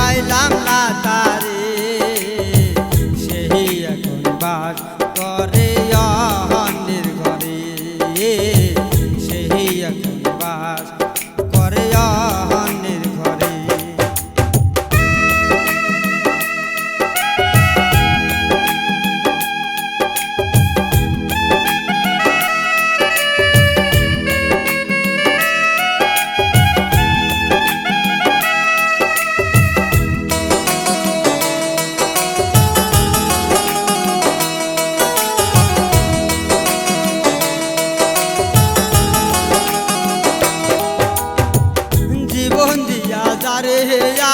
পাইলাম না তারে, সেই এখন বাস করে অন্যের ঘরে, সেই এখন বাস করে অন্যের ঘরে।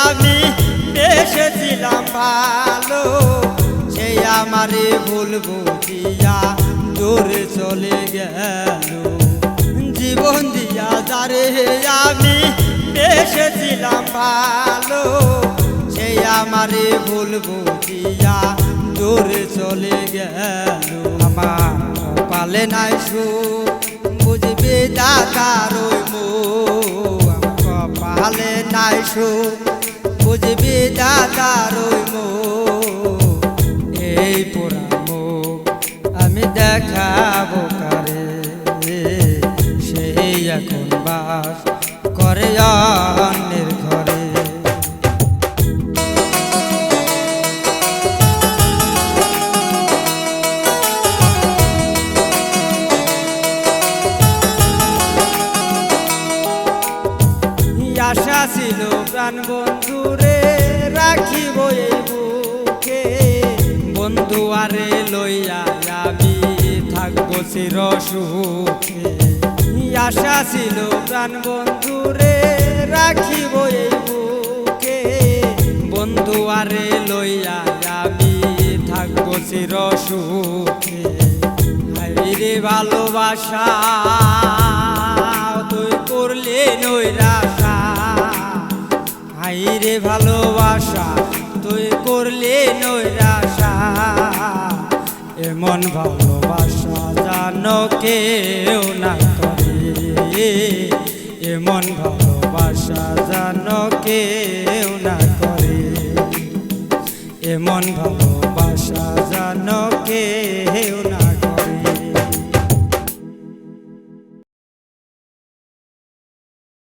আমি এসেছিলাম ভালো, সেই আমারে ভুল বুঝিয়া দূরে চলে গেল। জীবন দিয়া যারে আমি এসেছিলাম ভালো, সেই আমারে ভুল বুঝিয়া দূরে চলে গেল। আমার কপালে নাই সুখ বুঝবে দাদার ওই মুখ, কপালে নাই সুখ বুঝবি দাদার ওই মুখ, এই পোড়া মুখ আমি দেখাবো কারে, সেই এখন বাস করে অন্যের ঘরে। আশা ছিল প্রাণ বন্ধুরে রাখিব এই বুকে, বন্ধু আরে লইয়া আমি থাকবো চির সুখে। আশা ছিল প্রাণ বন্ধুরে রাখিব এই বুকে, বন্ধু আরে লইয়া আমি থাকবো চির সুখে। হাইরে ভালোবাসা তুই করলে নৈরাশা, হাইরে ভালোবাসা তুই করলে নৈরাশা। এমন ভালোবাসা জানো কেউ না করে, এমন ভালোবাসা জানো কেউ না করে, এমন ভালো